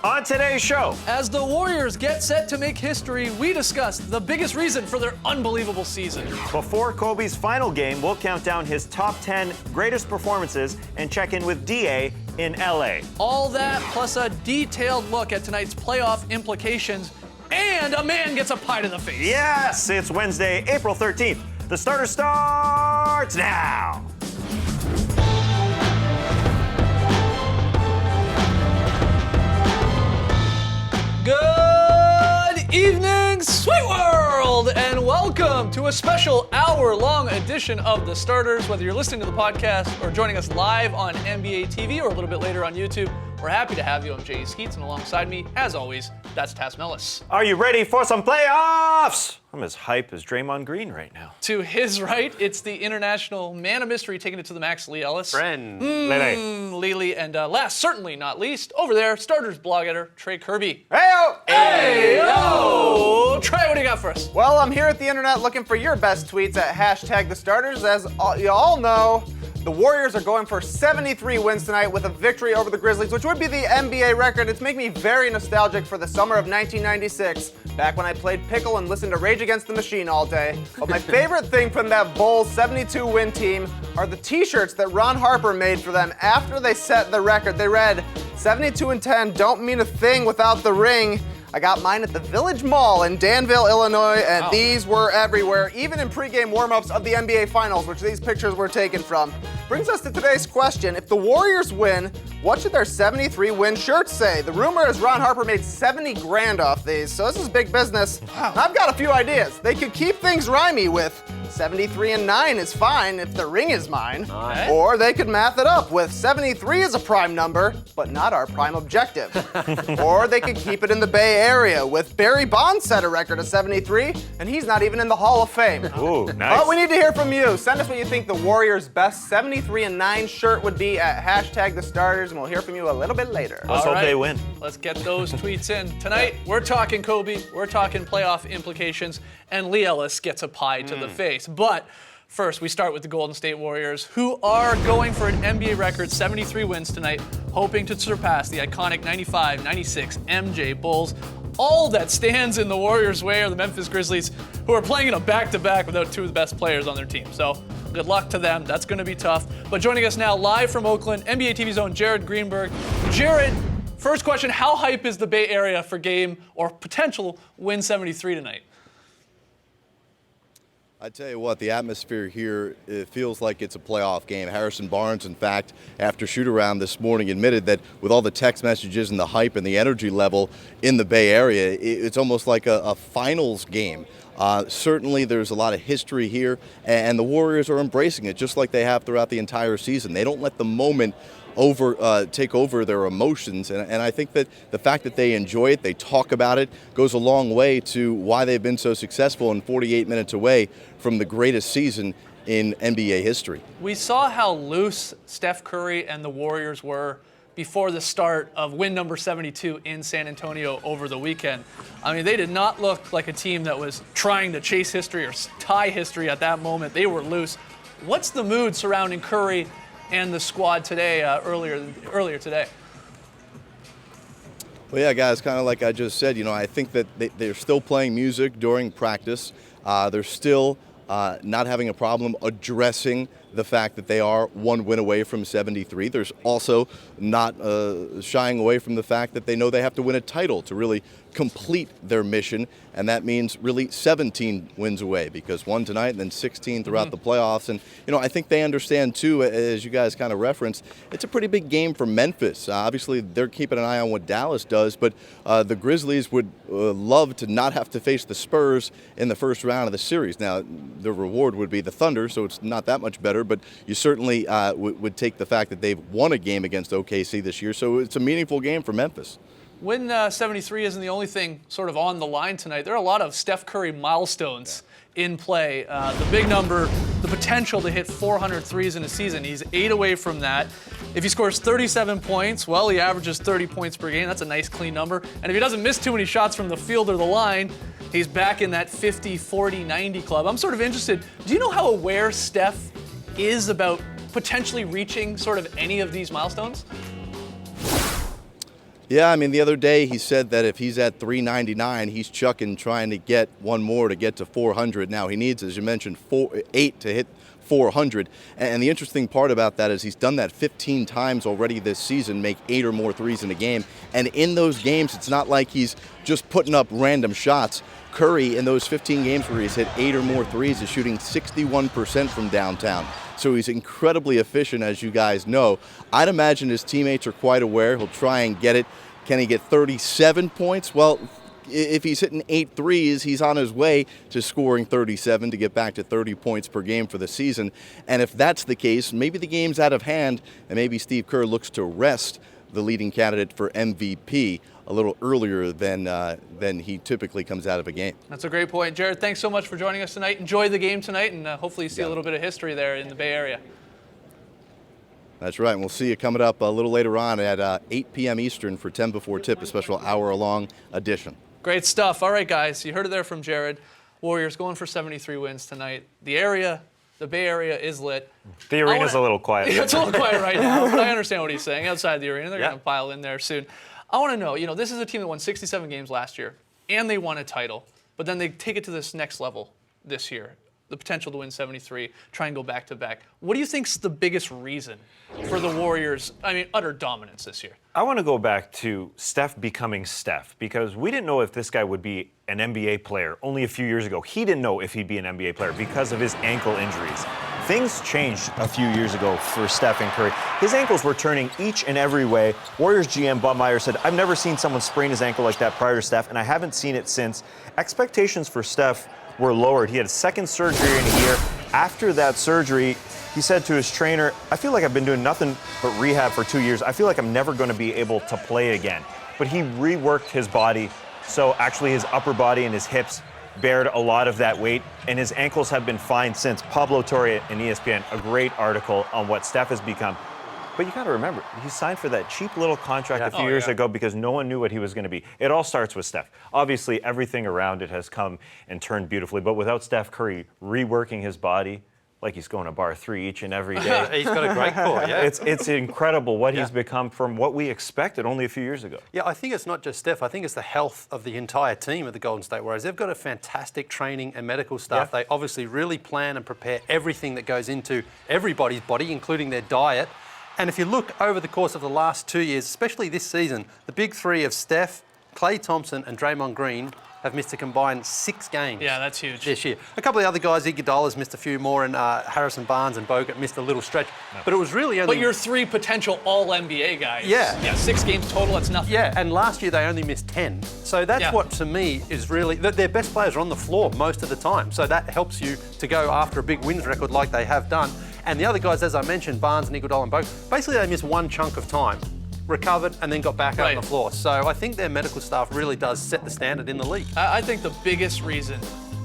On today's show, as the Warriors get set to make history, we discuss the biggest reason for their unbelievable season. before Kobe's final game, we'll count down his top 10 greatest performances and check in with DA in LA. All that plus a detailed look at tonight's playoff implications, and a man gets a pie to the face. Yes, it's Wednesday, April 13th. The starter starts now. Good evening, sweet world, and welcome to a special hour-long edition of The Starters. Whether you're listening to the podcast or joining us live on NBA TV or a little bit later on YouTube, we're happy to have you. I'm Jay Skeets, and alongside me, as always, that's Tass Mellis. Are you ready for some playoffs? I'm as hype as Draymond Green right now. To his right, it's the international man of mystery taking it to the max, Lee Ellis. Lele. Lele, and last, certainly not least, over there, Starters blog editor, Trey Kirby. Heyo! Hey, yo! Trey, what do you got for us? Well, I'm here at the internet looking for your best tweets at #TheStarters. As you all know, the Warriors are going for 73 wins tonight with a victory over the Grizzlies, which would be the NBA record. It's making me very nostalgic for the summer of 1996, back when I played Pickle and listened to Rage Against the Machine all day. But my favorite thing from that Bulls 72-win team are the t-shirts that Ron Harper made for them after they set the record. They read, 72-10 don't mean a thing without the ring. I got mine at the Village Mall in Danville, Illinois, and these were everywhere, even in pregame warm-ups of the NBA Finals, which these pictures were taken from. Brings us to today's question. If the Warriors win, what should their 73-win shirts say? The rumor is Ron Harper made 70 grand off these, so this is big business. Wow. I've got a few ideas. They could keep things rhymey with 73-9 is fine if the ring is mine. Nice. Or they could math it up with 73 is a prime number, but not our prime objective. Or they could keep it in the Bay Area with Barry Bonds set a record of 73, and he's not even in the Hall of Fame. Ooh, nice. But we need to hear from you. Send us what you think the Warriors' best 73-9 shirt would be at #TheStarters, and we'll hear from you a little bit later. Let's All hope right. they win. Let's get those tweets in. Tonight, we're talking Kobe, we're talking playoff implications, and Lee Ellis gets a pie to the face. But first, we start with the Golden State Warriors, who are going for an NBA record 73 wins tonight, hoping to surpass the iconic 95-96 MJ Bulls. All that stands in the Warriors' way are the Memphis Grizzlies, who are playing in a back-to-back without two of the best players on their team. So good luck to them. That's going to be tough. But joining us now live from Oakland, NBA TV's own Jared Greenberg. Jared, first question, how hype is the Bay Area for game or potential win 73 tonight? I tell you what, the atmosphere here, it feels like it's a playoff game. Harrison Barnes, in fact, after shoot-around this morning, admitted that with all the text messages and the hype and the energy level in the Bay Area, it's almost like a finals game. Certainly there's a lot of history here, and the Warriors are embracing it just like they have throughout the entire season. They don't let the moment take over their emotions, and I think that the fact that they enjoy it, they talk about it, goes a long way to why they've been so successful and 48 minutes away from the greatest season in NBA history. We saw how loose Steph Curry and the Warriors were before the start of win number 72 in San Antonio over the weekend. I mean, they did not look like a team that was trying to chase history or tie history at that moment. They were loose. What's the mood surrounding Curry and the squad today, earlier today? Well, yeah, guys, kind of like I just said, I think that they're still playing music during practice. They're still not having a problem addressing the fact that they are one win away from 73. There's also not shying away from the fact that they know they have to win a title to really complete their mission, and that means really 17 wins away, because one tonight and then 16 throughout the playoffs. And I think they understand too, as you guys kind of referenced, it's a pretty big game for Memphis. Obviously they're keeping an eye on what Dallas does, but the Grizzlies would love to not have to face the Spurs in the first round of the series. Now the reward would be the Thunder, so it's not that much better, but you certainly would take the fact that they've won a game against OKC this year, so it's a meaningful game for Memphis. Win 73 isn't the only thing sort of on the line tonight. There are a lot of Steph Curry milestones in play. The big number, the potential to hit 400 threes in a season. He's 8 away from that. If he scores 37 points, well, he averages 30 points per game. That's a nice, clean number. And if he doesn't miss too many shots from the field or the line, he's back in that 50, 40, 90 club. I'm sort of interested. Do you know how aware Steph is about potentially reaching sort of any of these milestones? Yeah, I mean, the other day he said that if he's at 399, he's chucking trying to get one more to get to 400. Now, he needs, as you mentioned, 8 to hit 400. And the interesting part about that is he's done that 15 times already this season, make 8 or more threes in a game. And in those games, it's not like he's just putting up random shots. Curry, in those 15 games where he's hit 8 or more threes, is shooting 61% from downtown. So he's incredibly efficient, as you guys know. I'd imagine his teammates are quite aware. He'll try and get it. Can he get 37 points? Well, if he's hitting 8 threes, he's on his way to scoring 37 to get back to 30 points per game for the season. And if that's the case, maybe the game's out of hand, and maybe Steve Kerr looks to rest the leading candidate for MVP a little earlier than he typically comes out of a game. That's a great point. Jared, thanks so much for joining us tonight. Enjoy the game tonight, and hopefully you see a little bit of history there in the Bay Area. That's right. We'll see you coming up a little later on at 8 p.m. Eastern for 10 Before Tip, a special hour-long edition. Great stuff. All right, guys, you heard it there from Jared. Warriors going for 73 wins tonight. The Bay Area is lit. The arena's a little quiet. It's a little quiet right now, but I understand what he's saying. Outside the arena, they're going to pile in there soon. I want to know, this is a team that won 67 games last year, and they won a title, but then they take it to this next level this year. The potential to win 73, try and go back-to-back. What do you think's the biggest reason for the Warriors' utter dominance this year? I want to go back to Steph becoming Steph, because we didn't know if this guy would be an NBA player only a few years ago. He didn't know if he'd be an NBA player because of his ankle injuries. Things changed a few years ago for Stephen Curry. His ankles were turning each and every way. Warriors GM Bob Myers said, "I've never seen someone sprain his ankle like that prior to Steph, and I haven't seen it since." Expectations for Steph were lowered. He had a second surgery in a year. After that surgery, he said to his trainer, "I feel like I've been doing nothing but rehab for 2 years. I feel like I'm never going to be able to play again." But he reworked his body, so actually his upper body and his hips bared a lot of that weight, and his ankles have been fine since. Pablo Torre in ESPN, a great article on what Steph has become. But you got to remember, he signed for that cheap little contract a few years ago because no one knew what he was going to be. It all starts with Steph. Obviously, everything around it has come and turned beautifully, but without Steph Curry reworking his body, like he's going to bar 3 each and every day. He's got a great core, yeah. It's incredible what he's become from what we expected only a few years ago. Yeah, I think it's not just Steph. I think it's the health of the entire team of the Golden State Warriors. They've got a fantastic training and medical staff. They obviously really plan and prepare everything that goes into everybody's body, including their diet. And if you look over the course of the last 2 years, especially this season, the big three of Steph, Klay Thompson and Draymond Green have missed a combined 6 games. Yeah, that's huge. This year. A couple of the other guys, Iguodala's missed a few more, and Harrison Barnes and Bogut missed a little stretch. But it was really only... But your 3 potential All-NBA guys. Yeah. Yeah, 6 games total, that's nothing. Yeah, and last year they only missed 10. So that's what, to me, is really... Their best players are on the floor most of the time. So that helps you to go after a big wins record like they have done. And the other guys, as I mentioned, Barnes and Iguodala and Bogut, basically they missed one chunk of time, recovered, and then got back out on the floor. So I think their medical staff really does set the standard in the league. I think the biggest reason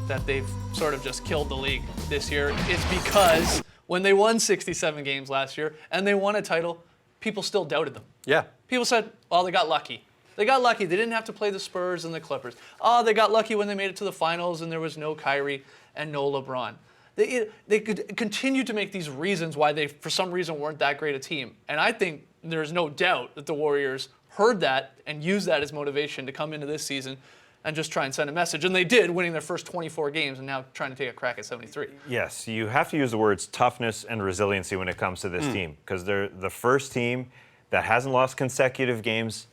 that they've sort of just killed the league this year is because when they won 67 games last year and they won a title, people still doubted them. Yeah. People said, oh, they got lucky. They got lucky. They didn't have to play the Spurs and the Clippers. Oh, they got lucky when they made it to the finals and there was no Kyrie and no LeBron. They could continue to make these reasons why they, for some reason, weren't that great a team. And I think there's no doubt that the Warriors heard that and used that as motivation to come into this season and just try and send a message. And they did, winning their first 24 games and now trying to take a crack at 73. Yes, you have to use the words toughness and resiliency when it comes to this team, because they're the first team that hasn't lost consecutive games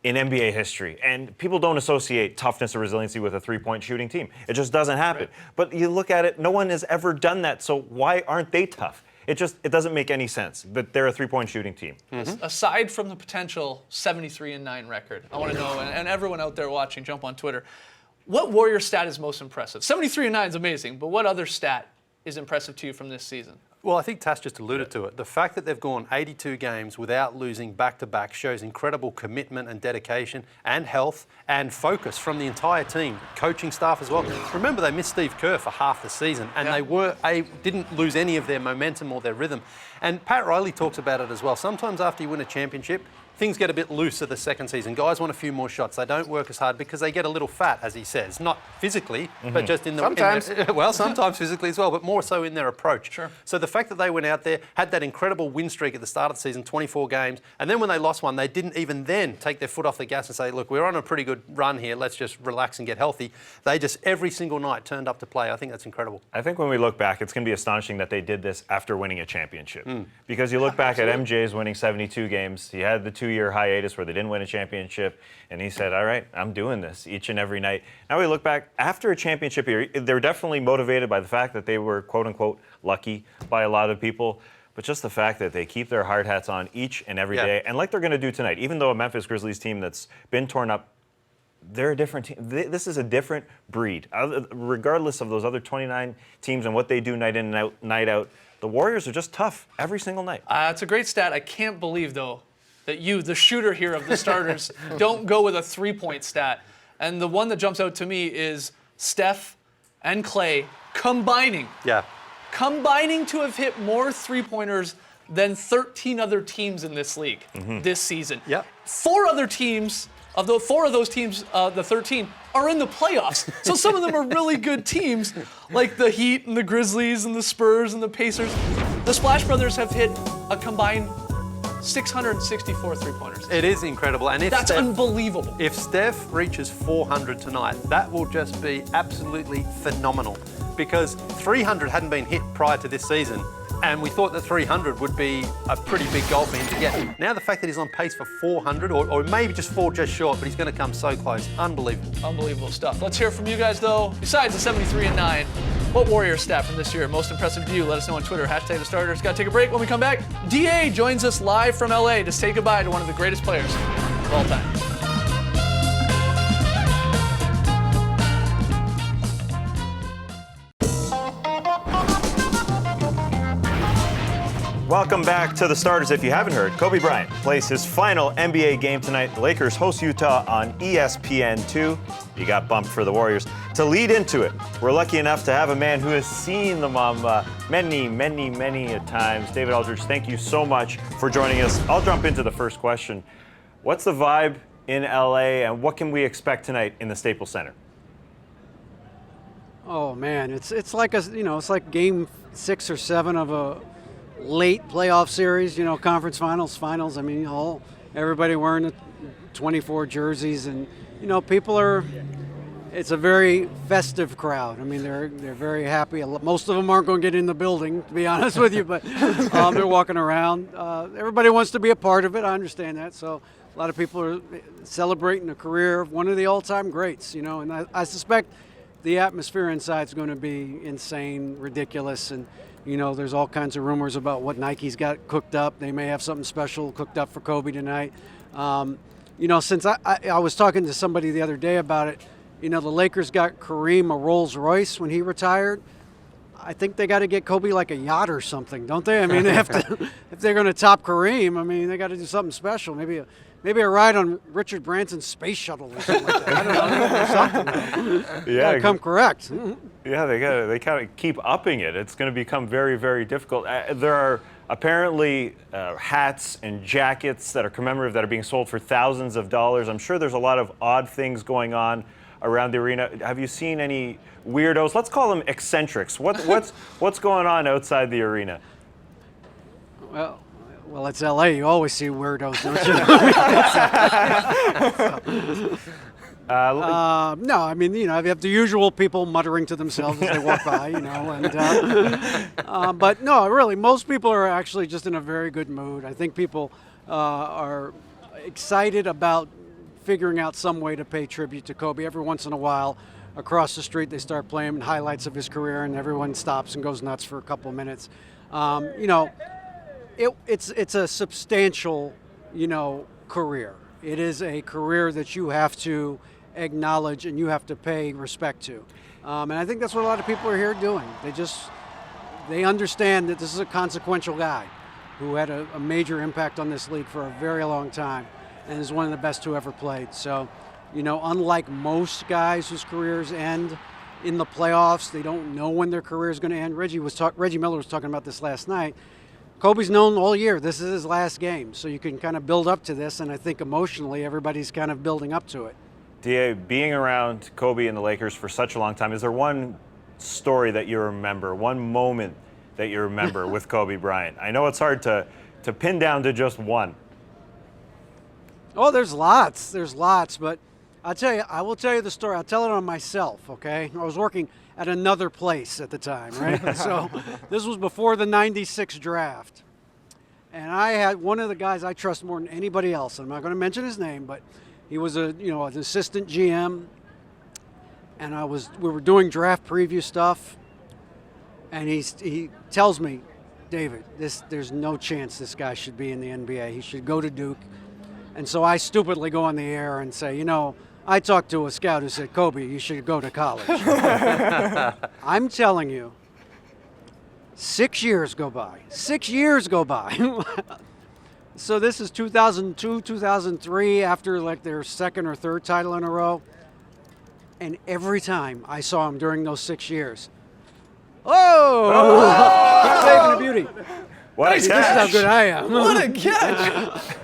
in NBA history. And people don't associate toughness or resiliency with a three-point shooting team. It just doesn't happen. Right. But you look at it, no one has ever done that, so why aren't they tough? It doesn't make any sense, but they're a three-point shooting team. Aside from the potential 73-9 record, I want to know, and everyone out there watching, jump on Twitter, what Warrior stat is most impressive? 73-9 is amazing, but what other stat is impressive to you from this season? Well, I think Tash just alluded to it. The fact that they've gone 82 games without losing back-to-back shows incredible commitment and dedication and health and focus from the entire team, coaching staff as well. Remember, they missed Steve Kerr for half the season, and they didn't lose any of their momentum or their rhythm. And Pat Riley talks about it as well. Sometimes after you win a championship, things get a bit looser the second season. Guys want a few more shots. They don't work as hard because they get a little fat, as he says. Not physically, but just in the... Sometimes. Well, sometimes physically as well, but more so in their approach. Sure. So the fact that they went out there, had that incredible win streak at the start of the season, 24 games, and then when they lost one, they didn't even then take their foot off the gas and say, look, we're on a pretty good run here, let's just relax and get healthy. They just every single night turned up to play. I think that's incredible. I think when we look back, it's going to be astonishing that they did this after winning a championship. Because you look back at MJ's winning 72 games, he had the 2-year hiatus where they didn't win a championship, and he said, all right, I'm doing this each and every night. Now we look back, after a championship year, they're definitely motivated by the fact that they were, quote unquote, lucky by a lot of people. But just the fact that they keep their hard hats on each and every day, and like they're going to do tonight, even though a Memphis Grizzlies team that's been torn up, they're a different team. This is a different breed. Regardless of those other 29 teams and what they do night in and night out, the Warriors are just tough every single night. It's a great stat. I can't believe, though, that you, the shooter here of the starters, don't go with a three-point stat. And the one that jumps out to me is Steph and Clay combining to have hit more three-pointers than 13 other teams in this league this season. Yep. 4 other teams, of those teams, the 13, are in the playoffs. So some of them are really good teams, like the Heat and the Grizzlies and the Spurs and the Pacers. The Splash Brothers have hit a combined 664 three-pointers. It is incredible. And That's unbelievable. If Steph reaches 400 tonight, that will just be absolutely phenomenal, because 300 hadn't been hit prior to this season, and we thought that 300 would be a pretty big goal for him to get. Now the fact that he's on pace for 400, or maybe just 4 just short, but he's going to come so close. Unbelievable. Unbelievable stuff. Let's hear from you guys, though. Besides the 73-9, what Warriors stat from this year most impressive to you? Let us know on Twitter. #the starters. Got to take a break. When we come back, DA joins us live from LA to say goodbye to one of the greatest players of all time. Welcome back to the starters. If you haven't heard, Kobe Bryant plays his final NBA game tonight. The Lakers host Utah on ESPN2. You got bumped for the Warriors. To lead into it, we're lucky enough to have a man who has seen the Mamba many times. David Aldridge, thank you so much for joining us. I'll jump into the first question. What's the vibe in LA, and what can we expect tonight in the Staples Center? Oh man, it's like it's like game 6 or 7 of a late playoff series, conference finals. I mean, everybody wearing the 24 jerseys, and people it's a very festive crowd. I mean, they're very happy. Most of them aren't going to get in the building, to be honest with you, but they're walking around. Everybody wants to be a part of it. I understand that. So a lot of people are celebrating the career of one of the all-time greats, and I suspect the atmosphere inside is going to be insane, ridiculous, and there's all kinds of rumors about what Nike's got cooked up. They may have something special cooked up for Kobe tonight. Since I was talking to somebody the other day about it, the Lakers got Kareem a Rolls Royce when he retired. I think they got to get Kobe like a yacht or something, don't they? I mean, they have to, if they're going to top Kareem, I mean, they got to do something special. Maybe a ride on Richard Branson's space shuttle or something like that. I don't know, something. Yeah, Gotta come correct. Yeah, they kind of keep upping it. It's going to become very, very difficult. There are apparently hats and jackets that are commemorative that are being sold for thousands of dollars. I'm sure there's a lot of odd things going on around the arena. Have you seen any weirdos? Let's call them eccentrics. What's going on outside the arena? Well, it's LA. You always see weirdos, don't you? No, I mean, you have the usual people muttering to themselves as they walk by, but no, really, most people are actually just in a very good mood. I think people are excited about figuring out some way to pay tribute to Kobe. Every once in a while, across the street, they start playing highlights of his career, and everyone stops and goes nuts for a couple of minutes. It's a substantial, career. It is a career that you have to acknowledge and you have to pay respect to. And I think that's what a lot of people are here doing. They understand that this is a consequential guy who had a major impact on this league for a very long time and is one of the best who ever played. So, unlike most guys whose careers end in the playoffs, they don't know when their career is going to end. Reggie Miller was talking about this last night. Kobe's known all year this is his last game, so you can kind of build up to this, and I think emotionally everybody's kind of building up to it. DA, being around Kobe and the Lakers for such a long time, is there one story that you remember, one moment that you remember with Kobe Bryant? I know it's hard to pin down to just one. Oh, there's lots, but I will tell you the story. I'll tell it on myself, okay? I was working at another place at the time, right? So this was before the 96 draft. And I had one of the guys I trust more than anybody else. I'm not going to mention his name, but he was an assistant GM. And we were doing draft preview stuff. And he tells me, David, there's no chance this guy should be in the NBA. He should go to Duke. And so I stupidly go on the air and say, I talked to a scout who said, Kobe, you should go to college. I'm telling you, 6 years go by. 6 years go by. So this is 2002, 2003, after like their second or third title in a row. And every time I saw him during those 6 years, he's saving a beauty. What a This is catch. how good I am. What a catch!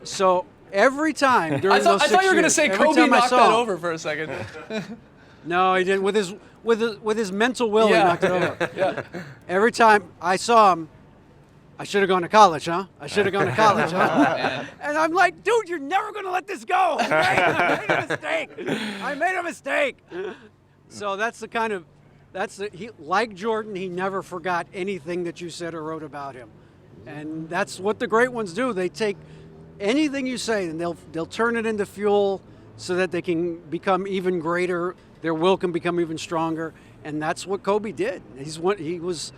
So every time during I those 6 years, thought you were going to say every Kobe time I knocked saw that him- over for a second. No, he didn't. With his mental will, Yeah. he knocked it over. Every time I saw him, I should have gone to college, huh? I should have gone to college, huh? And I'm like, dude, you're never going to let this go. I made a mistake. I made a mistake. So like Jordan, he never forgot anything that you said or wrote about him. And that's what the great ones do. They take anything you say and they'll turn it into fuel so that they can become even greater. Their will can become even stronger. And that's what Kobe did. He was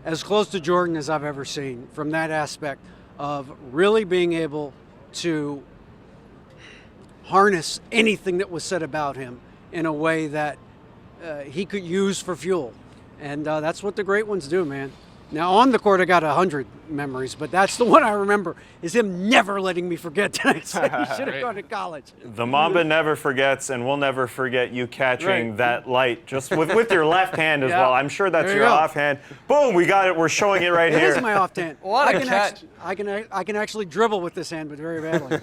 as close to Jordan as I've ever seen from that aspect of really being able to harness anything that was said about him in a way that he could use for fuel. And that's what the great ones do, man. Now, on the court, I got 100 memories, but that's the one I remember, is him never letting me forget that I said he should have gone to college. The Mamba never forgets, and we'll never forget you catching Right. that light just with your left hand as Yeah. well. I'm sure that's There you your go. offhand. Boom, we got it. We're showing it right It here. is my off hand. What a catch. I can actually dribble with this hand, but very badly.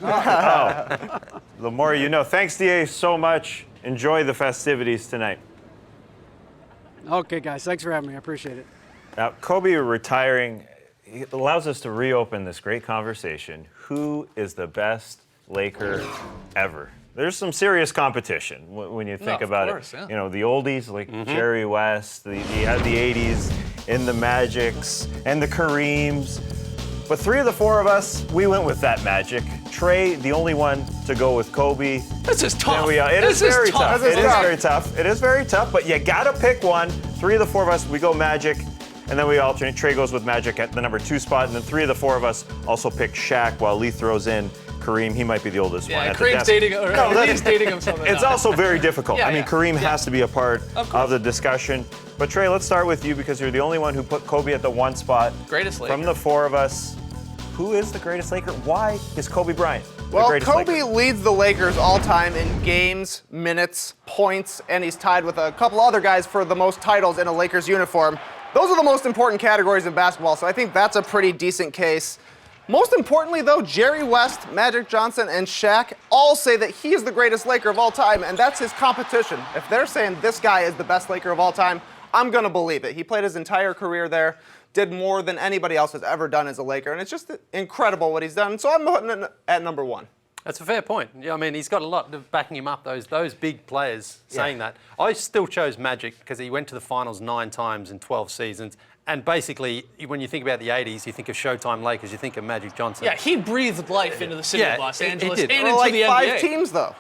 The more you know. Thanks, DA, so much. Enjoy the festivities tonight. Okay, guys, thanks for having me. I appreciate it. Now, Kobe retiring it allows us to reopen this great conversation. Who is the best Laker ever? There's some serious competition when you think of about course, it. yeah. You know, the oldies like Jerry West, you had the 80s, and the Magics, and the Kareems. But three of the four of us, we went with that Magic. Trey, the only one to go with Kobe. This is tough. There we are. It is This very tough. This It is is tough. very tough. It is very tough, but you gotta pick one. Three of the four of us, we go Magic, and then we alternate. Trey goes with Magic at the number 2 spot, and then three of the four of us also pick Shaq while Lee throws in Kareem. He might be the oldest one. Yeah, at the Kareem's desk. dating, or No, that- he's dating himself. It's also very difficult. Yeah, I mean, yeah. Kareem Yeah. has to be a part of the discussion. But Trey, let's start with you because you're the only one who put Kobe at the 1 spot. Greatest Laker. From the four of us, who is the greatest Laker? Why is Kobe Bryant the Well, greatest Kobe Laker? leads the Lakers all time in games, minutes, points, and he's tied with a couple other guys for the most titles in a Lakers uniform. Those are the most important categories in basketball, so I think that's a pretty decent case. Most importantly, though, Jerry West, Magic Johnson, and Shaq all say that he is the greatest Laker of all time, and that's his competition. If they're saying this guy is the best Laker of all time, I'm going to believe it. He played his entire career there, did more than anybody else has ever done as a Laker, and it's just incredible what he's done. So I'm putting it at number 1. That's a fair point. Yeah, I mean, he's got a lot of backing him up, those big players saying that. I still chose Magic because he went to the finals 9 times in 12 seasons. And basically, when you think about the 80s, you think of Showtime Lakers, you think of Magic Johnson. Yeah, he breathed life into the city Yeah, of Los he Angeles did. and Well, into like the 5 NBA. teams, though.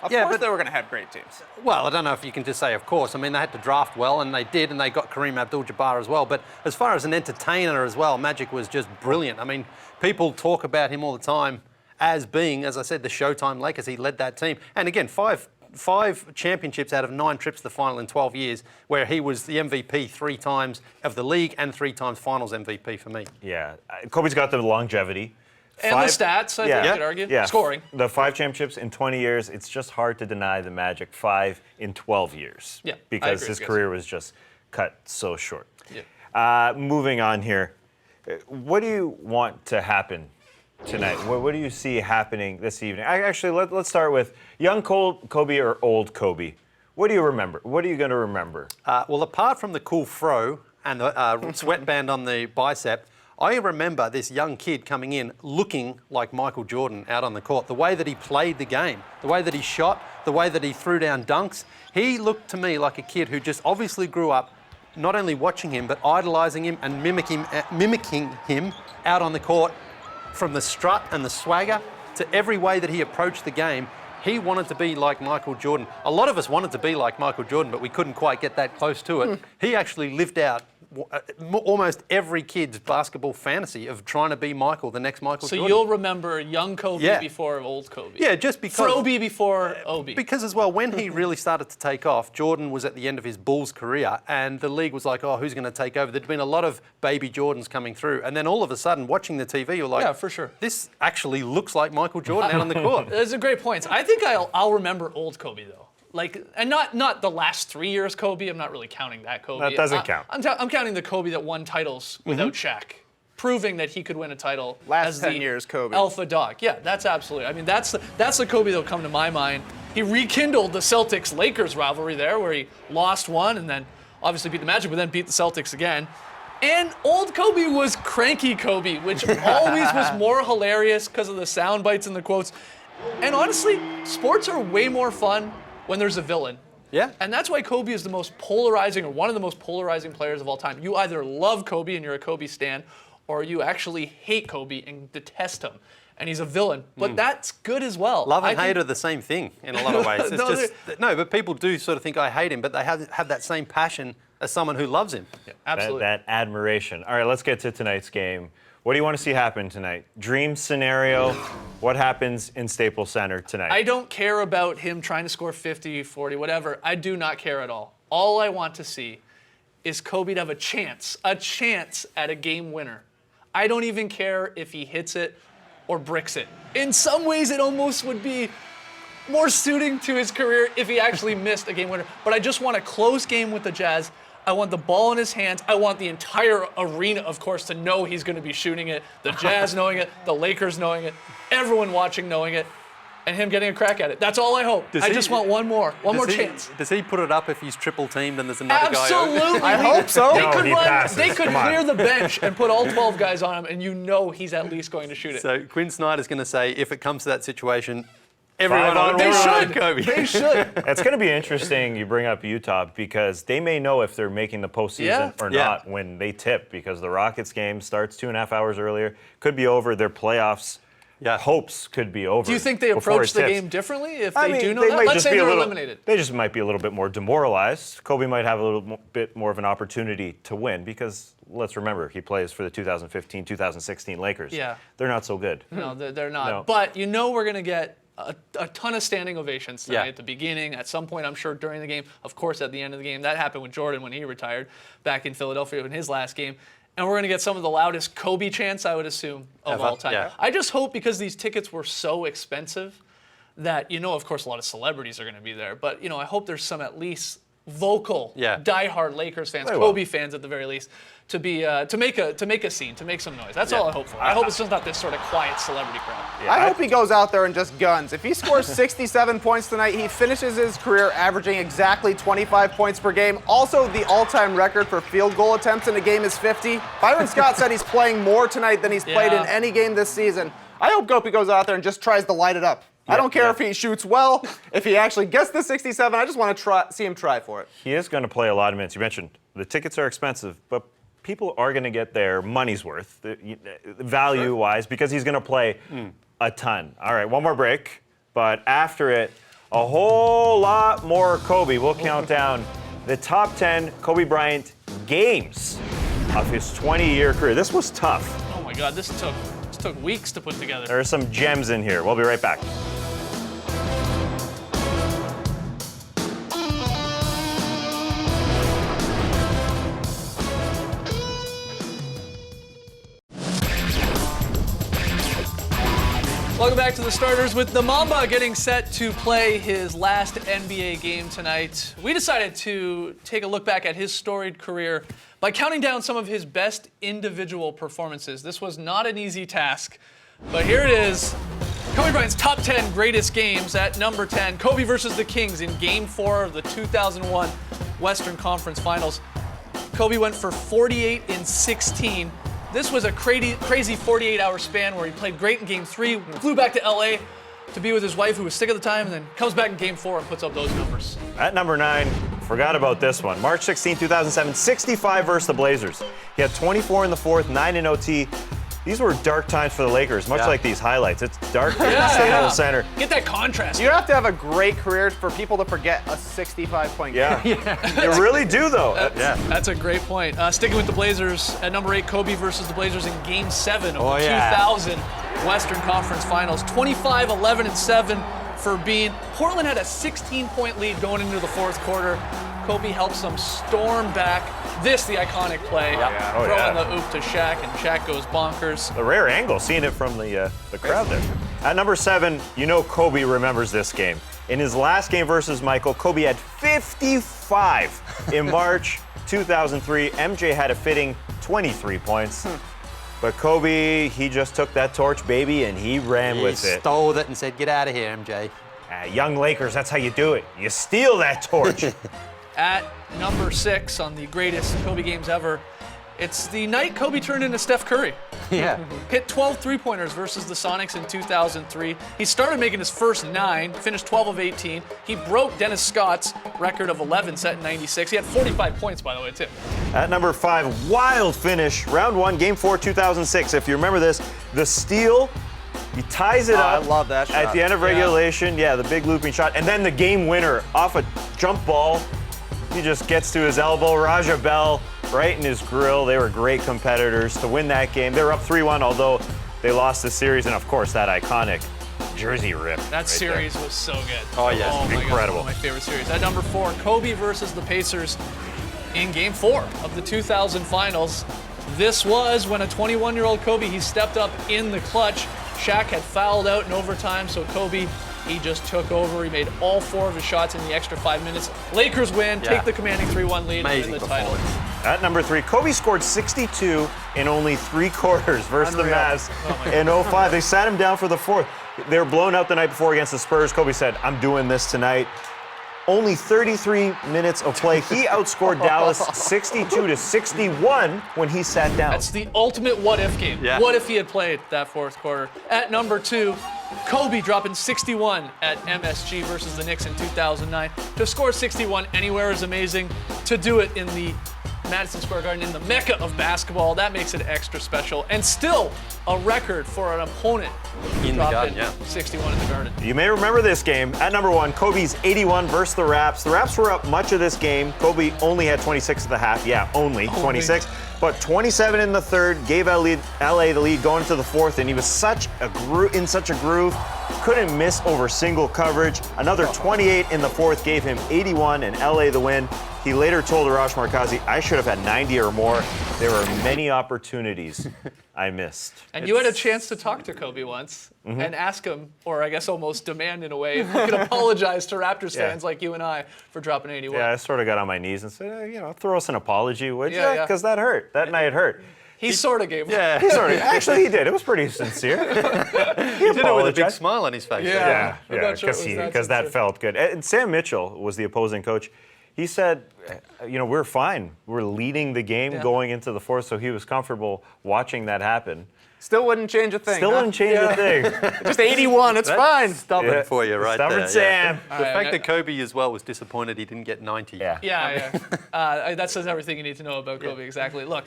Of Yeah, course but- they were going to have great teams. Well, I don't know if you can just say, of course. I mean, they had to draft well, and they did, and they got Kareem Abdul-Jabbar as well. But as far as an entertainer as well, Magic was just brilliant. I mean, people talk about him all the time as being, as I said, the Showtime Lakers. He led that team. And again, five championships out of 9 trips to the final in 12 years, where he was the MVP 3 times of the league and 3 times finals MVP for me. Yeah, Kobe's got the longevity. And the stats, I think you could argue. Yeah, Scoring. The 5 championships in 20 years, it's just hard to deny the Magic 5 in 12 years. Yeah, I Because agree his with you. career was just cut so short. Yeah. Moving on here. What do you want to happen tonight? What do you see happening this evening? Let's start with young Kobe or old Kobe. What do you remember? What are you going to remember? Well, apart from the cool fro and the sweatband on the bicep, I remember this young kid coming in looking like Michael Jordan out on the court. The way that he played the game, the way that he shot, the way that he threw down dunks. He looked to me like a kid who just obviously grew up not only watching him, but idolising him and mimicking him out on the court, from the strut and the swagger to every way that he approached the game. He wanted to be like Michael Jordan. A lot of us wanted to be like Michael Jordan, but we couldn't quite get that close to it. He actually lived out almost every kid's basketball fantasy of trying to be Michael, the next Michael Jordan. So you'll remember young Kobe Yeah. before old Kobe. Yeah, just because... Froby before Obi. Because as well, when he really started to take off, Jordan was at the end of his Bulls career, and the league was like, oh, who's going to take over? There'd been a lot of baby Jordans coming through, and then all of a sudden, watching the TV, you're like, Yeah, for sure. This actually looks like Michael Jordan out on the court. Those are great points. I think I'll remember old Kobe though. Like, and not the last 3 years Kobe. I'm not really counting that Kobe. That doesn't count. I'm counting the Kobe that won titles without Shaq, proving that he could win a title. Last as 10 the years, Kobe. Alpha dog. Yeah, that's absolutely. I mean, that's the Kobe that'll come to my mind. He rekindled the Celtics-Lakers rivalry there, where he lost one and then obviously beat the Magic, but then beat the Celtics again. And old Kobe was cranky Kobe, which always was more hilarious because of the sound bites and the quotes. And honestly, sports are way more fun when there's a villain. Yeah. And that's why Kobe is the most polarizing, or one of the most polarizing players of all time. You either love Kobe and you're a Kobe stan, or you actually hate Kobe and detest him. And he's a villain. But that's good as well. Love and hate are the same thing in a lot of ways. It's No, but people do sort of think I hate him, but they have that same passion as someone who loves him. Yeah, absolutely. That admiration. All right, let's get to tonight's game. What do you want to see happen tonight? Dream scenario. What happens in Staples Center tonight? I don't care about him trying to score 50, 40, whatever. I do not care at all. All I want to see is Kobe to have a chance at a game winner. I don't even care if he hits it or bricks it. In some ways, it almost would be more suiting to his career if he actually missed a game winner. But I just want a close game with the Jazz. I want the ball in his hands. I want the entire arena, of course, to know he's going to be shooting it. The Jazz knowing it, the Lakers knowing it, everyone watching knowing it, and him getting a crack at it. That's all I hope. I just want one more chance. Does he put it up if he's triple teamed and there's another guy? Absolutely. I hope so. They No, could he passes. They could Come on. clear the bench and put all 12 guys on him, and you know he's at least going to shoot it. So Quinn Snyder's going to say, if it comes to that situation, everyone 5 on They one. should. Kobe. They should. It's going to be interesting you bring up Utah because they may know if they're making the postseason Yeah. or Yeah. not when they tip because the Rockets game starts 2.5 hours earlier. Could be over. Their playoffs hopes could be over. Do you think they before approach it the tips. game differently if I they mean, do know they that? might Let's just say be a they're little, eliminated. They just might be a little bit more demoralized. Kobe might have a little bit more of an opportunity to win because let's remember he plays for the 2015-2016 Lakers. Yeah. They're not so good. No, they're not. No. But you know we're going to get a ton of standing ovations tonight Yeah. at the beginning, at some point, I'm sure, during the game. Of course, at the end of the game. That happened with Jordan when he retired back in Philadelphia in his last game. And we're going to get some of the loudest Kobe chants, I would assume, of Ever. all time. Yeah. I just hope, because these tickets were so expensive, that, of course, a lot of celebrities are going to be there. But, I hope there's some at least vocal, diehard Lakers fans, They will. Kobe fans at the very least, to be to make a scene, to make some noise. That's all I hope for. I hope it's just not this sort of quiet celebrity crowd. I hope he goes out there and just guns. If he scores 67 points tonight, he finishes his career averaging exactly 25 points per game. Also, the all-time record for field goal attempts in a game is 50. Byron Scott said he's playing more tonight than he's played in any game this season. I hope Kobe goes out there and just tries to light it up. I don't care if he shoots well, if he actually gets the 67. I just want to see him try for it. He is going to play a lot of minutes. You mentioned the tickets are expensive, but people are going to get their money's worth, value-wise, because he's going to play a ton. All right, one more break, but after it, a whole lot more Kobe. We'll count down the top 10 Kobe Bryant games of his 20-year career. This was tough. Oh my God, this took weeks to put together. There are some gems in here. We'll be right back. Welcome back to the starters with the Mamba getting set to play his last NBA game tonight. We decided to take a look back at his storied career by counting down some of his best individual performances. This was not an easy task, but here it is. Kobe Bryant's top 10 greatest games at number 10. Kobe versus the Kings in Game 4 of the 2001 Western Conference Finals. Kobe went for 48 in 16. This was a crazy 48-hour span where he played great in Game 3, flew back to LA to be with his wife who was sick at the time, and then comes back in Game 4 and puts up those numbers. At number 9, forgot about this one. March 16, 2007, 65 versus the Blazers. He had 24 in the fourth, 9 in OT. These were dark times for the Lakers, much like these highlights. It's dark at the Staples Center. Get that contrast. You have to have a great career for people to forget a 65-point game. Yeah. You really do, though. That's a great point. Sticking with the Blazers, at number 8, Kobe versus the Blazers in Game 7 of the 2000 Western Conference Finals. 25, 11, and 7 for Bean. Portland had a 16-point lead going into the fourth quarter. Kobe helps them storm back. The iconic play. Throwing the oop to Shaq, and Shaq goes bonkers. A rare angle, seeing it from the crowd there. At number 7, you know Kobe remembers this game. In his last game versus Michael, Kobe had 55 in March 2003. MJ had a fitting 23 points. But Kobe, he just took that torch, baby, and he ran with it. He stole it and said, "Get out of here, MJ." Young Lakers, that's how you do it. You steal that torch. At number 6 on the greatest Kobe games ever, it's the night Kobe turned into Steph Curry. Yeah. Hit 12 three-pointers versus the Sonics in 2003. He started making his first 9, finished 12 of 18. He broke Dennis Scott's record of 11 set in 96. He had 45 points, by the way, too. At number 5, wild finish. Round 1, Game 4, 2006. If you remember this, the steal, he ties it up. I love that shot. At the end of regulation, the big looping shot. And then the game winner off a jump ball. He just gets to his elbow. Raja Bell right in his grill. They were great competitors to win that game. They were up 3-1, although they lost the series. And, of course, that iconic jersey rip. That series was so good. Oh, yes. Oh, my God, Incredible. one of my favorite series. At number 4, Kobe versus the Pacers in Game 4 of the 2000 Finals. This was when a 21-year-old Kobe, he stepped up in the clutch. Shaq had fouled out in overtime, so Kobe, he just took over. He made all 4 of his shots in the extra 5 minutes. Lakers win, take the commanding 3-1 lead, and win the title. At number 3, Kobe scored 62 in only 3 quarters versus the Mavs in 05. They sat him down for the 4th. They were blown out the night before against the Spurs. Kobe said, "I'm doing this tonight." Only 33 minutes of play. He outscored Dallas 62-61 when he sat down. That's the ultimate what-if game. Yeah. What if he had played that fourth quarter? At number 2, Kobe dropping 61 at MSG versus the Knicks in 2009. To score 61 anywhere is amazing. To do it in the Madison Square Garden, in the mecca of basketball, that makes it extra special. And still a record for an opponent In the dropping Garden, 61 in the Garden. You may remember this game. At number 1, Kobe's 81 versus the Raps. The Raps were up much of this game. Kobe only had 26 at the half. Yeah, only 26. But 27 in the third, gave LA the lead going into the fourth, and he was in such a groove. Couldn't miss over single coverage. Another 28 in the fourth gave him 81 and LA the win. He later told Arash Markazi, "I should have had 90 or more. There were many opportunities I missed." And you had a chance to talk to Kobe once and ask him, or I guess almost demand in a way, if he could apologize to Raptors fans like you and I for dropping 81. Yeah, I sort of got on my knees and said, throw us an apology, would you? Yeah. Because that hurt. That night hurt. He sort of gave Yeah. He sort of, actually, he did. It was pretty sincere. He Did it with a big smile on his face. Yeah. I'm Yeah, not sure it was because that that felt good. And Sam Mitchell was the opposing coach. He said, we're fine. We're leading the game going into the fourth, so he was comfortable watching that happen. Still wouldn't change a thing. Still wouldn't change a thing. Just 81, it's fine. Stubborn for you right Stubborn there. Sam. The fact that Kobe as well was disappointed he didn't get 90. Yeah. That says everything you need to know about Kobe, exactly. Look,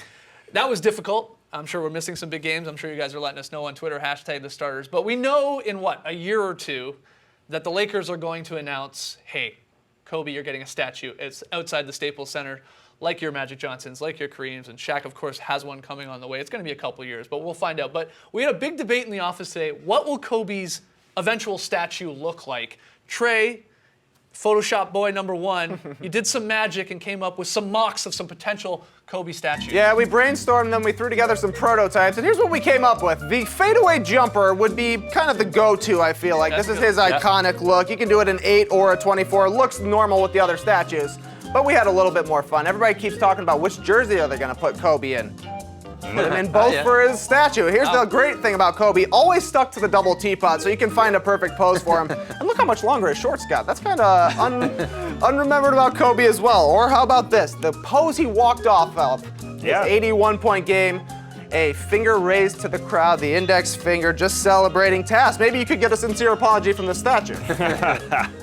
that was difficult. I'm sure we're missing some big games. I'm sure you guys are letting us know on Twitter, #TheStarters. But we know in a year or two, that the Lakers are going to announce, hey, Kobe, you're getting a statue. It's outside the Staples Center, like your Magic Johnsons, like your Kareems, and Shaq, of course, has one coming on the way. It's going to be a couple years, but we'll find out. But we had a big debate in the office today. What will Kobe's eventual statue look like? Trey Photoshop boy number 1, you did some magic and came up with some mocks of some potential Kobe statues. Yeah, we brainstormed and then we threw together some prototypes, and here's what we came up with. The fadeaway jumper would be kind of the go-to, I feel like. That's This is good. his iconic look. You can do it in 8 or a 24. Looks normal with the other statues, but we had a little bit more fun. Everybody keeps talking about which jersey are they going to put Kobe in. Put him in both for his statue. Here's the great thing about Kobe. Always stuck to the double teapot, so you can find a perfect pose for him. And look how much longer his shorts got. That's kind of unremembered about Kobe as well. Or how about this? The pose he walked off of. Yeah. His 81-point game. A finger raised to the crowd, the index finger, just celebrating Taz. Maybe you could get a sincere apology from the statue.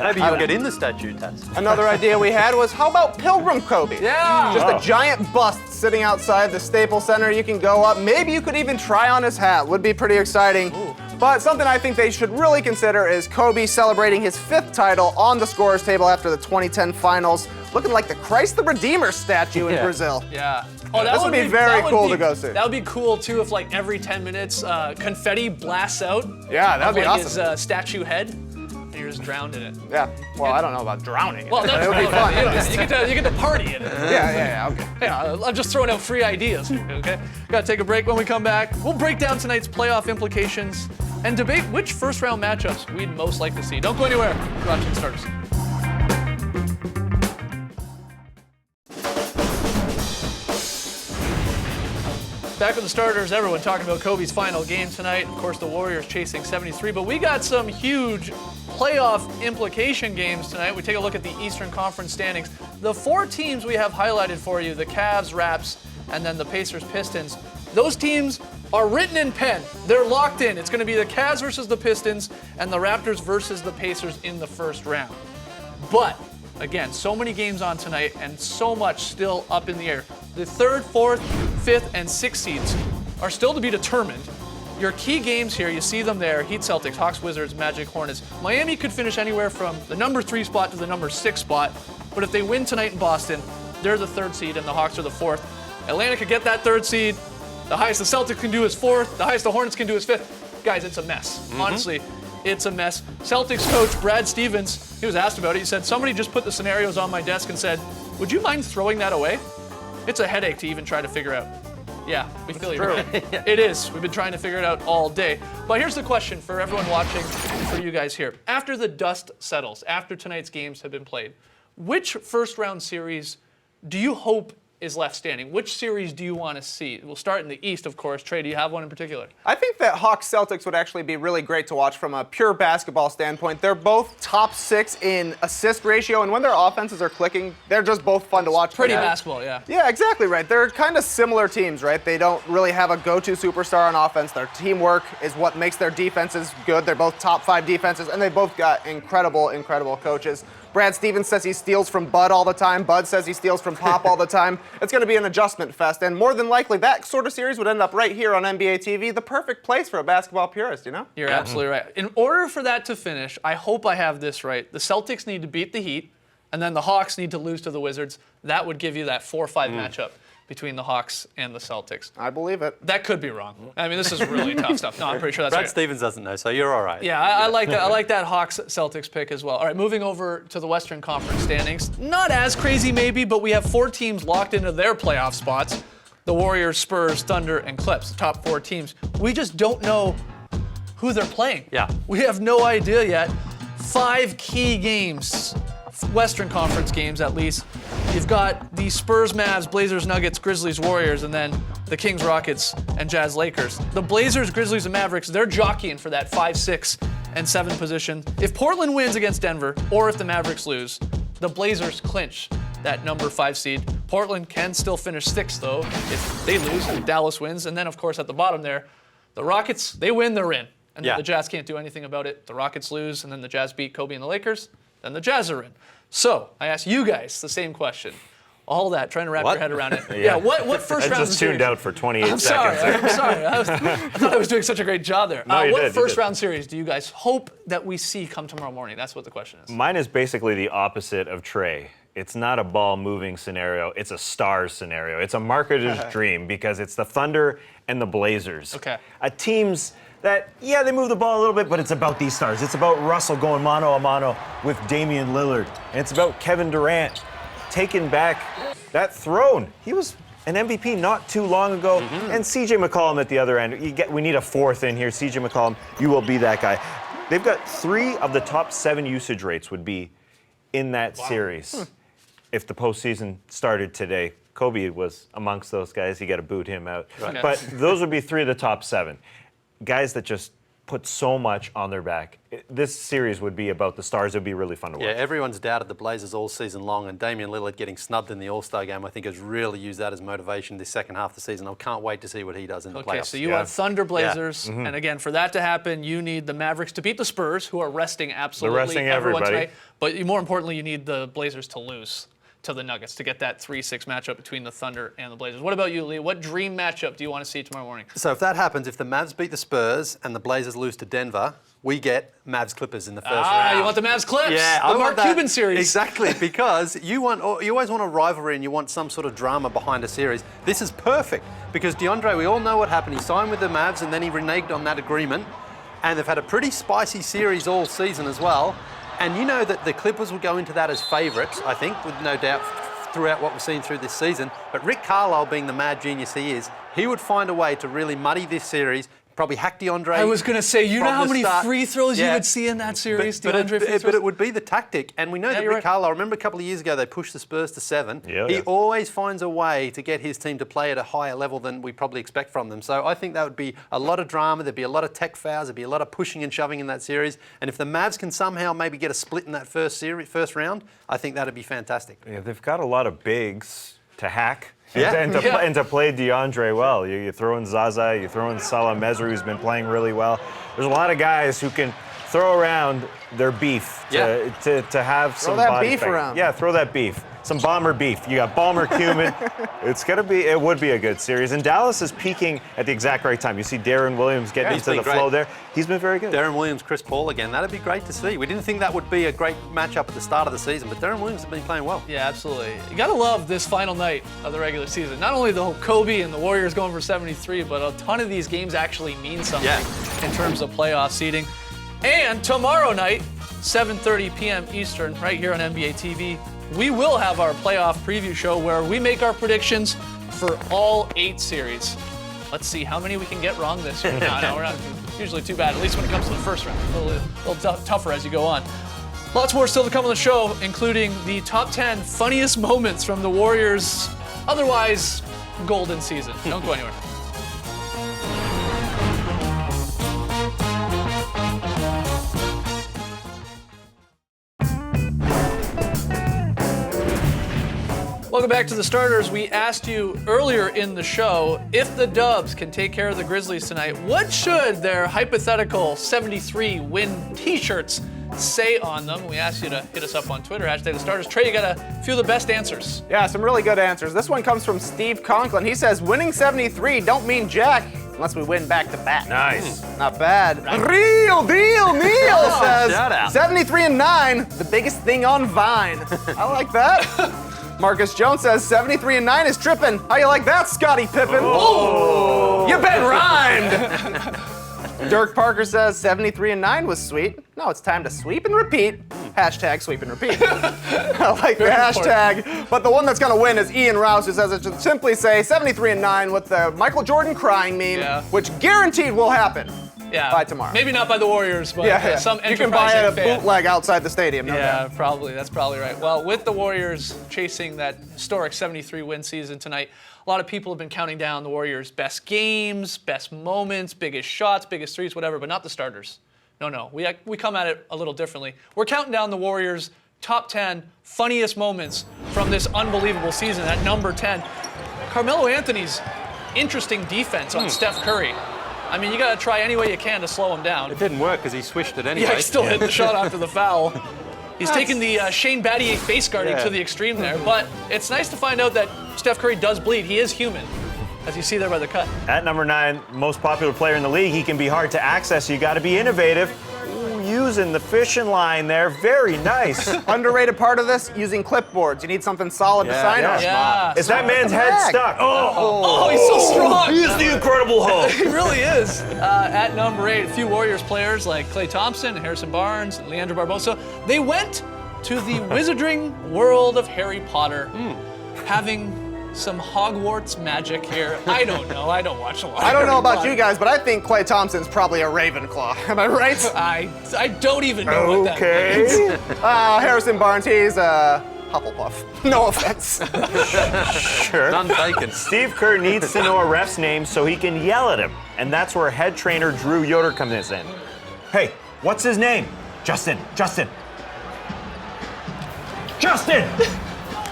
Maybe you'll get in the statue, Taz. Another idea we had was, how about Pilgrim Kobe? Yeah. Just a giant bust sitting outside the Staples Center. You can go up. Maybe you could even try on his hat. Would be pretty exciting. But something I think they should really consider is Kobe celebrating his 5th title on the scorer's table after the 2010 finals, looking like the Christ the Redeemer statue in Brazil. Yeah. Oh, This would be very that cool to go see. That would be cool too if like every 10 minutes confetti blasts out. Yeah, that'd of, be like, awesome. His statue head, and you're just drowned in it. Yeah. Well, I don't know about drowning. Well, in it, that's but it would be fun. You get to party in it. Yeah, okay. Yeah, I'm just throwing out free ideas. Okay. Gotta take a break. When we come back, we'll break down tonight's playoff implications and debate which first-round matchups we'd most like to see. Don't go anywhere. You're watching Starters. Back with the starters, everyone talking about Kobe's final game tonight. Of course, the Warriors chasing 73, but we got some huge playoff implication games tonight. We take a look at the Eastern Conference standings. The 4 teams we have highlighted for you, the Cavs, Raps, and then the Pacers, Pistons. Those teams are written in pen. They're locked in. It's going to be the Cavs versus the Pistons and the Raptors versus the Pacers in the first round. But again, so many games on tonight and so much still up in the air. The 3rd, 4th, 5th, and 6th seeds are still to be determined. Your key games here, you see them there: Heat, Celtics, Hawks, Wizards, Magic, Hornets. Miami could finish anywhere from the number 3 spot to the number 6 spot, but if they win tonight in Boston, they're the 3rd seed and the Hawks are the 4th. Atlanta could get that 3rd seed. The highest the Celtics can do is 4th. The highest the Hornets can do is 5th. Guys, it's a mess. Honestly, it's a mess. Celtics coach Brad Stevens, he was asked about it. He said, somebody just put the scenarios on my desk and said, would you mind throwing that away? It's a headache to even try to figure out. Yeah, we feel you. It is. We've been trying to figure it out all day. But here's the question for everyone watching, for you guys here. After the dust settles, after tonight's games have been played, which first round series do you hope is left standing? Which series do you want to see? We'll start in the East, of course. Trey, do you have one in particular? I think that Hawks Celtics would actually be really great to watch from a pure basketball standpoint. They're both top 6 in assist ratio, and when their offenses are clicking, they're just both fun to watch. Pretty basketball, yeah. Yeah, exactly right. They're kind of similar teams, right? They don't really have a go-to superstar on offense. Their teamwork is what makes their defenses good. They're both top 5 defenses, and they both got incredible, incredible coaches. Brad Stevens says he steals from Bud all the time. Bud says he steals from Pop all the time. It's going to be an adjustment fest, and more than likely, that sort of series would end up right here on NBA TV, the perfect place for a basketball purist, you know? You're absolutely right. In order for that to finish, I hope I have this right. The Celtics need to beat the Heat, and then the Hawks need to lose to the Wizards. That would give you that 4-5 matchup between the Hawks and the Celtics. I believe it. That could be wrong. I mean, this is really tough stuff. No, I'm pretty sure that's Brad right. Stevens doesn't know, so you're all right. Yeah, I like that. I like that Hawks-Celtics pick as well. All right, moving over to the Western Conference standings. Not as crazy maybe, but we have 4 teams locked into their playoff spots. The Warriors, Spurs, Thunder, and Clips, the top 4 teams. We just don't know who they're playing. Yeah. We have no idea yet. 5 key games, Western Conference games at least. You've got the Spurs, Mavs, Blazers, Nuggets, Grizzlies, Warriors, and then the Kings, Rockets, and Jazz, Lakers. The Blazers, Grizzlies, and Mavericks, they're jockeying for that 5, 6, and 7 position. If Portland wins against Denver, or if the Mavericks lose, the Blazers clinch that number 5 seed. Portland can still finish 6th, though, if they lose and Dallas wins. And then, of course, at the bottom there, the Rockets, they win, they're in. And Yeah. the Jazz can't do anything about it. The Rockets lose, and then the Jazz beat Kobe and the Lakers. Then the Jazz are in. So I ask you guys the same question. All that, trying to wrap your head around it. Yeah, what first I round just series? tuned out for 28 I'm sorry. seconds. I'm sorry. I thought I was doing such a great job there. No, you what did, you first did. round series do you guys hope that we see come tomorrow morning? That's what the question is. Mine is basically the opposite of Trey. It's not a ball moving scenario. It's a stars scenario. It's a marketer's dream because it's the Thunder and the Blazers. Okay. Teams that, yeah, they move the ball a little bit, but it's about these stars. It's about Russell going mano a mano with Damian Lillard. And it's about Kevin Durant taking back that throne. He was an MVP not too long ago. And CJ McCollum at the other end. We need a fourth in here. CJ McCollum, you will be that guy. They've got 3 of the top 7 usage rates would be in that series. If the postseason started today, Kobe was amongst those guys. You got to boot him out. Right. But those would be 3 of the top 7. Guys that just put so much on their back. This series would be about the stars. It would be really fun to watch. Yeah, everyone's doubted the Blazers all season long, and Damian Lillard getting snubbed in the All-Star game, I think, has really used that as motivation this second half of the season. I can't wait to see what he does in the playoffs. Okay, so you want Thunder Blazers, and again, for that to happen, you need the Mavericks to beat the Spurs, who are resting absolutely resting everyone everybody. tonight. But more importantly, you need the Blazers to lose to the Nuggets to get that 3-6 matchup between the Thunder and the Blazers. What about you, Lee? What dream matchup do you want to see tomorrow morning? So if that happens, if the Mavs beat the Spurs and the Blazers lose to Denver, we get Mavs Clippers in the first round. You want the Mavs Clips? Yeah, the I want Mark that. Cuban series. Exactly, because you always want a rivalry and you want some sort of drama behind a series. This is perfect because DeAndre, we all know what happened. He signed with the Mavs and then he reneged on that agreement. And they've had a pretty spicy series all season as well. And you know that the Clippers will go into that as favourites, I think, with no doubt throughout what we've seen through this season. But Rick Carlisle, being the mad genius he is, he would find a way to really muddy this series, probably hack DeAndre. I was going to say, you know from how the many start. free throws you Yeah. would see in that series, But DeAndre free throws? it would be the tactic. And we know that you're Rick right. Carlisle, remember a couple of years ago, they pushed the Spurs to 7. Yeah, he yeah. always finds a way to get his team to play at a higher level than we probably expect from them. So I think that would be a lot of drama. There'd be a lot of tech fouls. There'd be a lot of pushing and shoving in that series. And if the Mavs can somehow maybe get a split in that first round, I think that'd be fantastic. Yeah, they've got a lot of bigs to hack. Yeah. And to play DeAndre well. You throw in Zaza, you throw in Salah Mezri, who's been playing really well. There's a lot of guys who can throw around their beef to have some that body beef fame. around. Yeah, throw that beef. Some Bomber beef. You got Bomber Cumin. It would be a good series. And Dallas is peaking at the exact right time. You see Darren Williams getting he's into the been flow great. there. He's been very good. Darren Williams, Chris Paul again. That'd be great to see. We didn't think that would be a great matchup at the start of the season, but Darren Williams has been playing well. Yeah, absolutely. You gotta love this final night of the regular season. Not only the whole Kobe and the Warriors going for 73, but a ton of these games actually mean something in terms of playoff seeding. And tomorrow night, 7:30 p.m. Eastern, right here on NBA TV, we will have our playoff preview show where we make our predictions for all 8 series. Let's see how many we can get wrong this year. No, we're not usually too bad, at least when it comes to the first round. A little tougher as you go on. Lots more still to come on the show, including the top 10 funniest moments from the Warriors' otherwise golden season. Don't go anywhere. Welcome back to the starters. We asked you earlier in the show if the Dubs can take care of the Grizzlies tonight, what should their hypothetical 73 win t-shirts say on them? We asked you to hit us up on Twitter, #TheStarters. Trey, you got a few of the best answers. Yeah, some really good answers. This one comes from Steve Conklin. He says, winning 73 don't mean jack unless we win back-to-back. Nice. Not bad. Real deal, Neil says, shout out. 73-9, the biggest thing on Vine. I like that. Marcus Jones says 73-9 is tripping. How you like that, Scottie Pippen? Oh. You been rhymed. Dirk Parker says 73-9 was sweet. No, it's time to sweep and repeat. #sweep and repeat. I like the hashtag. But the one that's gonna win is Ian Rouse, who says it should simply say 73-9 with the Michael Jordan crying meme, which guaranteed will happen. Yeah. By tomorrow. Maybe not by the Warriors, but some You can buy enterprising a fan. bootleg outside the stadium. No Yeah, doubt. probably. That's probably right. Well, with the Warriors chasing that historic 73 win season tonight, a lot of people have been counting down the Warriors' best games, best moments, biggest shots, biggest threes, whatever, but not the starters. No. We come at it a little differently. We're counting down the Warriors' top 10 funniest moments from this unbelievable season at number 10. Carmelo Anthony's interesting defense on Steph Curry. I mean, you got to try any way you can to slow him down. It didn't work because he swished it anyway. Yeah, he still hit the shot after the foul. He's taken the Shane Battier face guarding to the extreme there, but it's nice to find out that Steph Curry does bleed. He is human, as you see there by the cut. At number 9, most popular player in the league, he can be hard to access. You got to be innovative. Use using the fishing line there. Very nice. Underrated part of this, using clipboards. You need something solid to sign on. Yeah. Is that man's head Heck. stuck? Oh, he's so strong. He is the Incredible Hulk. He really is. At number 8, a few Warriors players like Klay Thompson, Harrison Barnes, and Leandro Barbosa, they went to the wizarding world of Harry Potter, having some Hogwarts magic here. I don't know. I don't watch a lot. I don't know Harry about Potter. you guys, but I think Klay Thompson's probably a Ravenclaw. Am I right? I don't even know what that means. Okay. Harrison Barnes, he's a Hufflepuff. No offense. Sure. None taken. Steve Kerr needs to know a ref's name so he can yell at him. And that's where head trainer Drew Yoder comes in. Hey, what's his name? Justin. Justin!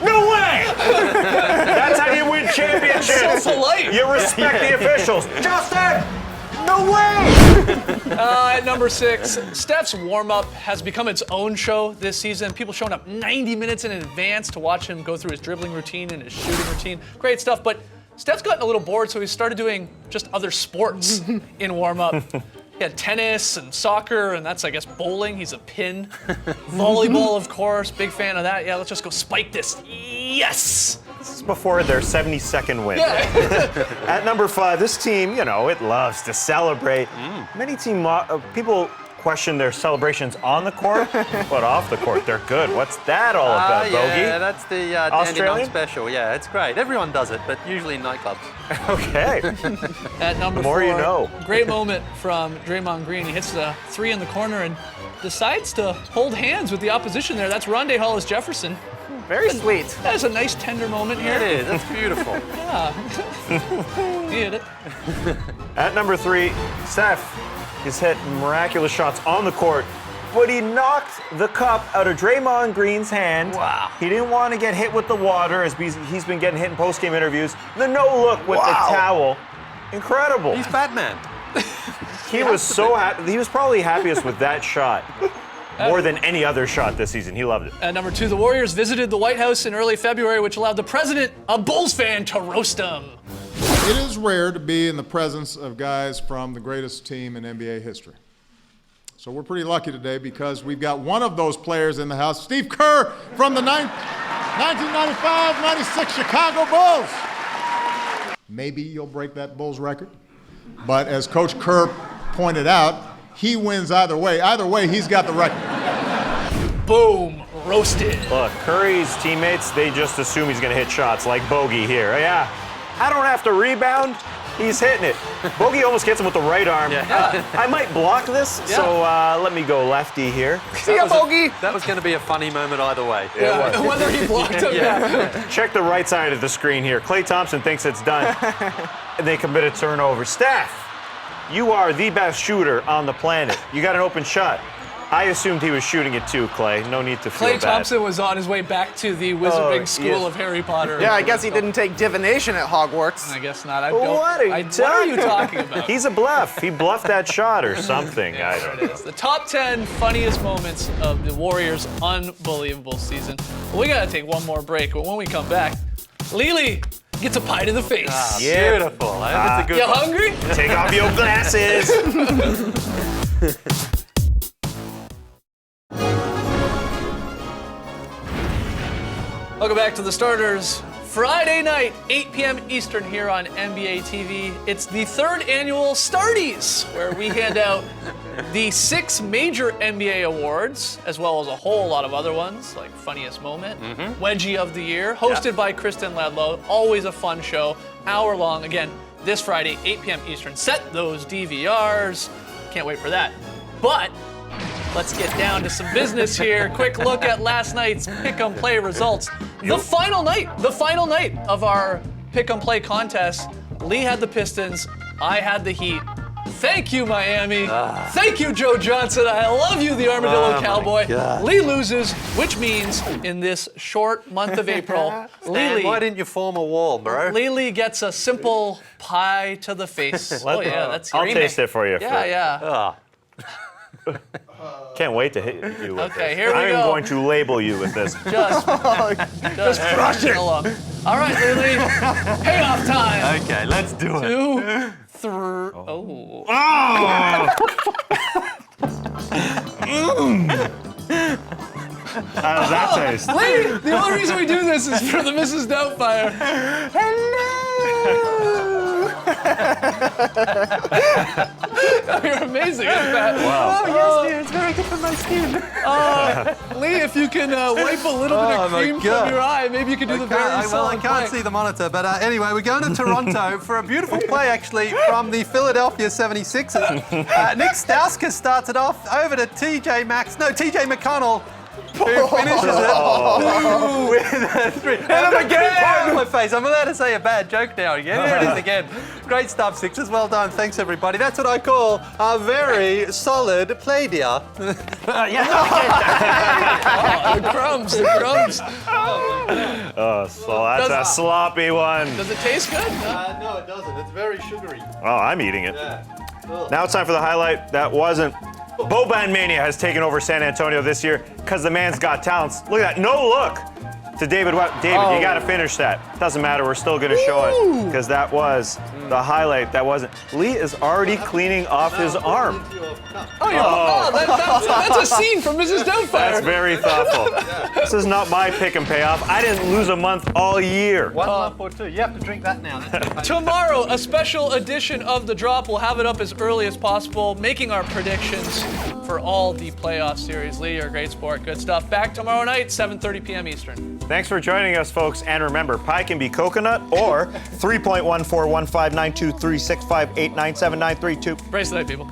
No way! That's how you win championships. So polite. You respect the officials. Justin! No way! At number 6, Steph's warm-up has become its own show this season. People showing up 90 minutes in advance to watch him go through his dribbling routine and his shooting routine. Great stuff, but Steph's gotten a little bored, so he started doing just other sports in warm-up. He had tennis and soccer, and that's, I guess, bowling. He's a pin. Volleyball, of course. Big fan of that. Yeah, let's just go spike this. Yes! This is before their 72nd win. Yeah. At number 5, this team, it loves to celebrate. Many people question their celebrations on the court, but off the court, they're good. What's that all about, Bogey? Yeah, that's the Dandy Australian? Night special. Yeah, it's great. Everyone does it, but usually in nightclubs. Okay. At number The more 4, you know. great moment from Draymond Green. He hits the 3 in the corner and decides to hold hands with the opposition there. That's Rondé Hollis Jefferson. Very sweet. That's a nice tender moment It here. is. That's beautiful. He hit it. At number 3, Steph. He's hit miraculous shots on the court, but he knocked the cup out of Draymond Green's hand. Wow. He didn't want to get hit with the water, as he's been getting hit in post-game interviews. The no-look with the towel. Incredible. He's Batman. He was so happy. He was probably happiest with that shot. More than any other shot this season. He loved it. At number 2, the Warriors visited the White House in early February, which allowed the president, a Bulls fan, to roast him. It is rare to be in the presence of guys from the greatest team in NBA history. So we're pretty lucky today because we've got one of those players in the house, Steve Kerr from the 1995-96 Chicago Bulls. Maybe you'll break that Bulls record, but as Coach Kerr pointed out, he wins either way. Either way, he's got the record. Boom. Roasted. Look, Curry's teammates, they just assume he's going to hit shots like Bogey here. Yeah, I don't have to rebound. He's hitting it. Bogey almost gets him with the right arm. I might block this, so let me go lefty here. See ya, Bogey. That was going to be a funny moment either way. Yeah. Whether he blocked him. Check the right side of the screen here. Klay Thompson thinks it's done. And they commit a turnover. Steph, you are the best shooter on the planet. You got an open shot. I assumed he was shooting it too, Klay. No need to feel Klay bad. Thompson was on his way back to the Wizarding School yes. of Harry Potter. Yeah, I guess he didn't take divination at Hogwarts. I guess not. What are you talking about? He's a bluff. He bluffed that shot or something. I don't know. The top 10 funniest moments of the Warriors' unbelievable season. Well, we gotta take one more break, but when we come back, Lily gets a pie to the face. Yeah. Beautiful. That's a good You one. hungry? Take off your glasses. Welcome back to the Starters. Friday night, 8 p.m. Eastern here on NBA TV. It's the 3rd annual Starties, where we hand out the 6 major NBA awards, as well as a whole lot of other ones, like Funniest Moment, Wedgie of the Year, hosted by Kristen Ledlow. Always a fun show, hour long. Again, this Friday, 8 p.m. Eastern. Set those DVRs. Can't wait for that. But let's get down to some business here. Quick look at last night's Pick 'em Play results. The final night of our Pick 'em Play contest. Lee had the Pistons, I had the Heat. Thank you, Miami. Thank you, Joe Johnson. I love you, the Armadillo Cowboy. Lee loses, which means in this short month of April, Stan, why didn't you form a wall, bro? Lily gets a simple pie to the face. Oh yeah, that's I'll creamy. taste it for you. Yeah. Can't wait to hit you with Okay, this. here we I'm go. going to label you with this. Just crush it along. All right, Lily. Payoff time. Okay, let's do it. 2, 3. Oh. How does that taste? Lee, the only reason we do this is for the Mrs. Doubtfire. You're amazing at that. Wow. Oh, yes, dear. It's very good for my skin. Lee, if you can wipe a little bit of Oh, my cream God. from your eye, maybe you can do the very Well, I solid can't plank. see the monitor, but anyway, we're going to Toronto for a beautiful play, actually, from the Philadelphia 76ers. Nick Stauskas starts it off over to TJ McConnell, who finishes it with a three. And I'm again! On my face. I'm allowed to say a bad joke now again. Here it is again. Great stuff, Sixers. Well done. Thanks, everybody. That's what I call a very solid play, dear. The crumbs. Oh, so that's a sloppy one. Does it taste good? No? No, it doesn't. It's very sugary. Oh, I'm eating it. Now it's time for the highlight that wasn't. Boban Mania has taken over San Antonio this year because the man's got talents. Look at that. No look to David Webb. David, you got to finish that. Doesn't matter. We're still going to show it because that was the highlight. That wasn't. Lee is already cleaning off his arm. That's a scene from Mrs. Doubtfire. That's very thoughtful. This is not my pick and payoff. I didn't lose a month all year. 1 lump or 2. You have to drink that now. Tomorrow, a special edition of The Drop. We'll have it up as early as possible, making our predictions for all the playoff series. Lee, you're a great sport. Good stuff. Back tomorrow night, 7:30 p.m. Eastern. Thanks for joining us, folks. And remember, pie can be coconut or 3.14159236589793. Brace the night, people.